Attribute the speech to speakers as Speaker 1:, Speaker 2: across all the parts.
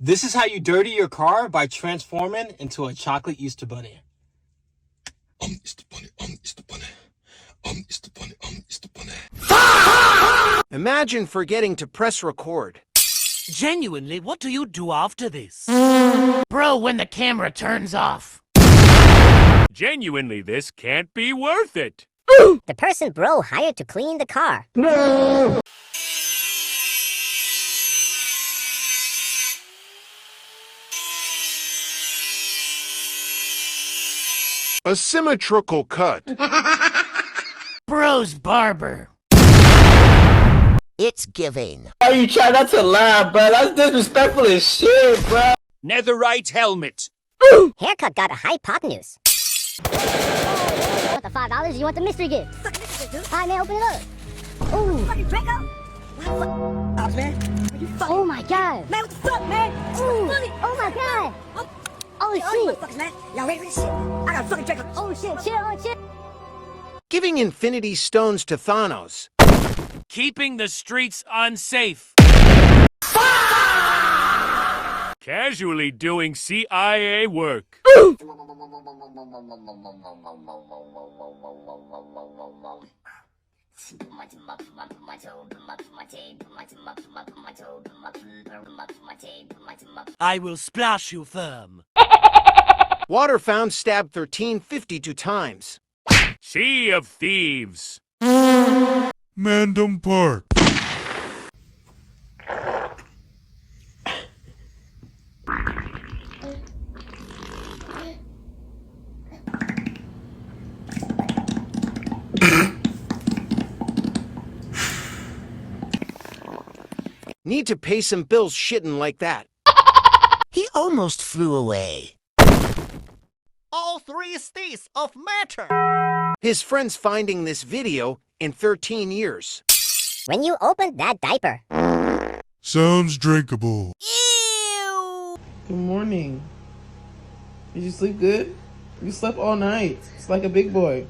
Speaker 1: This is how you dirty your car by transforming into a chocolate Easter bunny.
Speaker 2: Easter bunny, Easter bunny. Easter bunny, Easter bunny.
Speaker 3: Imagine forgetting to press record.
Speaker 4: Genuinely, what do you do after this? Bro, when the camera turns off.
Speaker 5: Genuinely, this can't be worth it.
Speaker 6: The person bro hired to clean the car.
Speaker 3: No! A symmetrical cut.
Speaker 4: Bro's Barber.
Speaker 7: It's giving.
Speaker 8: Why you try not to laugh, bro? That's disrespectful as shit, bro.
Speaker 5: Netherite helmet.
Speaker 6: Haircut got a hypotenuse. You want the $5? You want the mystery gift? Alright, man, open it up. Ooh. Fucking Draco. Oh, man. Oh my god. Man, what the fuck, man? Ooh. Oh my god. Oh shit. Man. Y'all ready for this shit? I got a fucking Draco. Oh shit, chill.
Speaker 3: Giving infinity stones to Thanos.
Speaker 5: Keeping the streets unsafe. Casually doing CIA work.
Speaker 4: I will splash you firm.
Speaker 3: Water found stabbed 1352 times.
Speaker 5: Sea of Thieves.
Speaker 2: Mandem Park.
Speaker 3: Need to pay some bills shitting like that.
Speaker 7: He almost flew away.
Speaker 4: All three states of matter.
Speaker 3: His friends finding this video in 13 years.
Speaker 6: When you opened that diaper.
Speaker 2: Sounds drinkable.
Speaker 4: Ew.
Speaker 9: Good morning. Did you sleep good? You slept all night. It's like a big boy.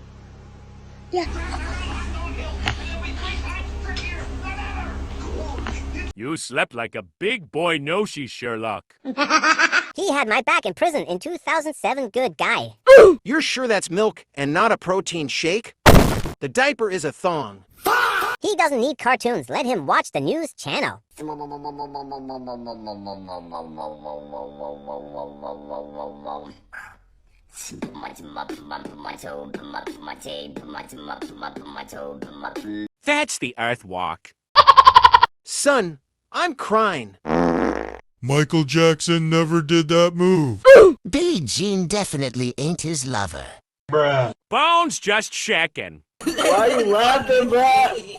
Speaker 6: Yeah.
Speaker 5: You slept like a big boy Noshi, Sherlock.
Speaker 6: He had my back in prison in 2007, good guy.
Speaker 3: You're sure that's milk and not a protein shake? The diaper is a thong.
Speaker 6: He doesn't need cartoons, let him watch the news channel.
Speaker 5: That's the Earth Walk.
Speaker 3: Son, I'm crying.
Speaker 2: Michael Jackson never did that move.
Speaker 7: Billie Jean definitely ain't his lover.
Speaker 5: Bones just checking.
Speaker 8: Why you laughing, bro?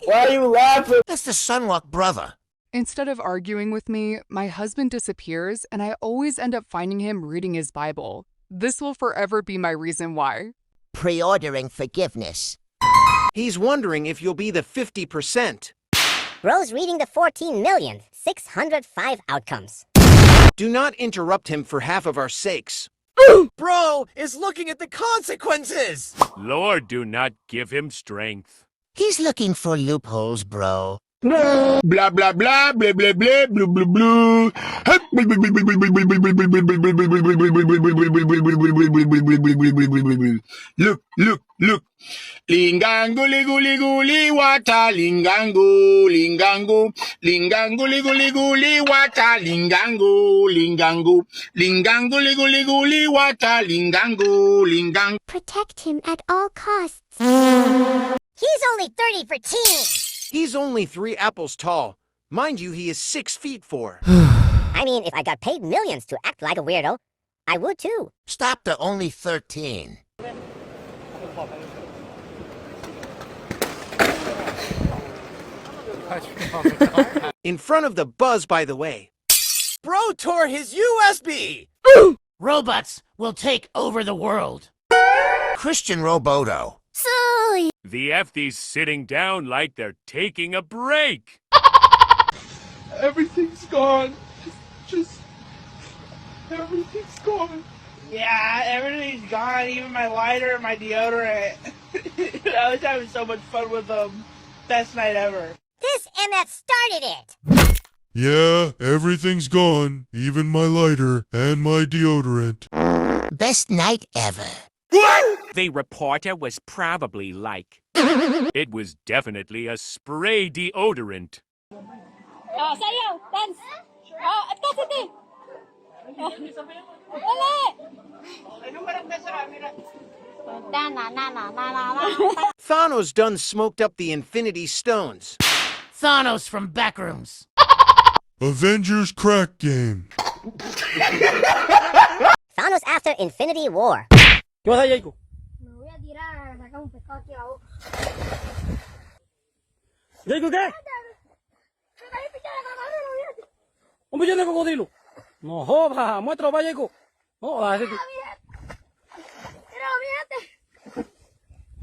Speaker 8: Why you laughing?
Speaker 7: That's the Sunwalk brother.
Speaker 10: Instead of arguing with me, my husband disappears and I always end up finding him reading his Bible. This will forever be my reason why.
Speaker 7: Pre-ordering forgiveness.
Speaker 3: He's wondering if you'll be the 50%.
Speaker 6: Bro's reading the 14,605 outcomes.
Speaker 3: Do not interrupt him for half of our sakes.
Speaker 4: Bro is looking at the consequences.
Speaker 5: Lord, do not give him strength.
Speaker 7: He's looking for loopholes, bro.
Speaker 8: Blah, blah, blah, blah, blah, blah, blue, blue, blue. Look. Lingango, liguli, guli, wata, lingango, lingango, liguli, guli, wata, lingango, liguli, wata, lingango.
Speaker 6: Protect him at all costs. He's only 30 for teen.
Speaker 3: He's only 3 apples tall. Mind you, he is 6 feet 4.
Speaker 6: I mean, if I got paid millions to act like a weirdo, I would too.
Speaker 7: Stop the only 13.
Speaker 3: In front of the buzz, by the way.
Speaker 4: Bro tore his USB. Robots will take over the world.
Speaker 7: Christian Roboto.
Speaker 5: The FD's sitting down like they're taking a break.
Speaker 9: Everything's gone. Just everything's gone.
Speaker 8: Yeah, everything's gone, even my lighter and my deodorant. I was having so much fun with them. Best night ever.
Speaker 6: This MF started it.
Speaker 2: Yeah, everything's gone. Even my lighter and my deodorant.
Speaker 7: Best night ever.
Speaker 5: The reporter was probably like, it was definitely a spray deodorant.
Speaker 6: Sayo, dance. Ito, sige. Dali.
Speaker 3: Thanos done smoked up the Infinity Stones.
Speaker 4: Thanos from Backrooms.
Speaker 2: Avengers crack game.
Speaker 6: Thanos after Infinity War.
Speaker 1: ¿Qué pasa, Jacob?
Speaker 6: Me voy a tirar, sacar un pescado aquí a la boca.
Speaker 1: ¿Jacob qué? ¿Un billón de cocodrilo? No jodas, muéstralo para Jacob. No jodas, ese que...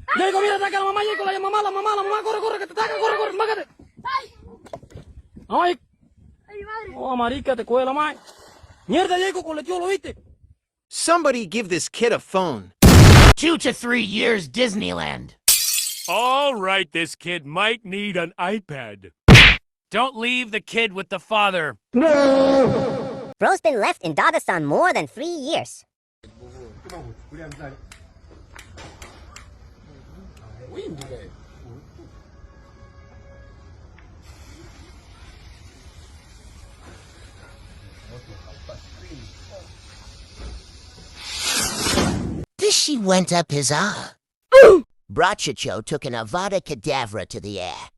Speaker 1: Jacob, mira, ataca a la mamá, Jacob, la mamá, corre, que te ataca, corre, mágate. Ay, oh, marica, te coge la mano. Mierda, Jacob, coleteó, ¿lo viste?
Speaker 3: Somebody give this kid a phone.
Speaker 4: 2 to 3 years Disneyland.
Speaker 5: All right, this kid might need an iPad. Don't leave the kid with the father.
Speaker 6: Bro's been left in Dagestan more than 3 years.
Speaker 7: This she went up his arm. Brachicho took an Avada Kedavra to the air.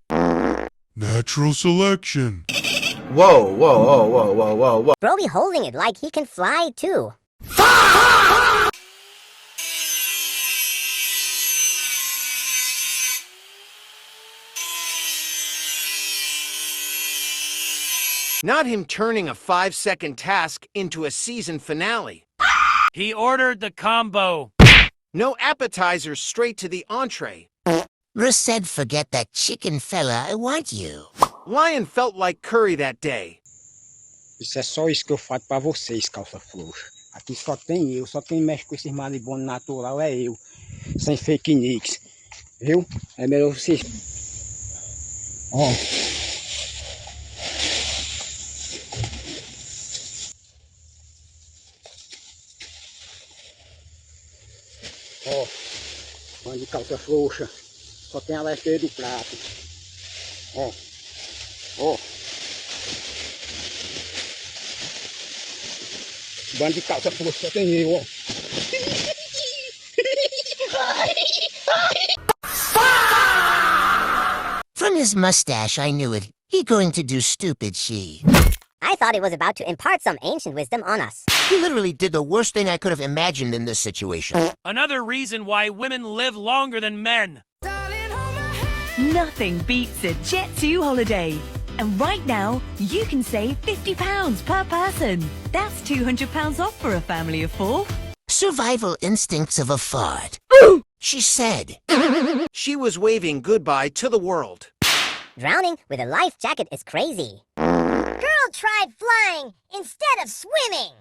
Speaker 2: Natural selection.
Speaker 1: Whoa.
Speaker 6: Bro be holding it like he can fly too.
Speaker 3: Not him turning a 5-second task into a season finale.
Speaker 5: He ordered the combo.
Speaker 3: No appetizers, straight to the entree.
Speaker 7: Russ said, forget that chicken fella, I want you.
Speaker 3: Lion felt like curry that day.
Speaker 1: Isso é só isso que eu faço pra vocês, calça frouxa. Aqui só tem eu, só quem mexe com esses maribondo natural é eu. Sem fake news. Viu? É melhor vocês... Ó. Ó. Bando de calça frouxa. Só tem a leste do prato. Ó. Bando de calça frouxa, só tem eu, ó.
Speaker 7: From his mustache, I knew it. He going to do stupid shit.
Speaker 6: I thought he was about to impart some ancient wisdom on us.
Speaker 7: He literally did the worst thing I could have imagined in this situation.
Speaker 5: Another reason why women live longer than men.
Speaker 11: Nothing beats a Jet2 holiday. And right now, you can save £50 per person. That's £200 off for a family of 4.
Speaker 7: Survival instincts of a fart. She said.
Speaker 3: She was waving goodbye to the world.
Speaker 6: Drowning with a life jacket is crazy. Girl tried flying instead of swimming.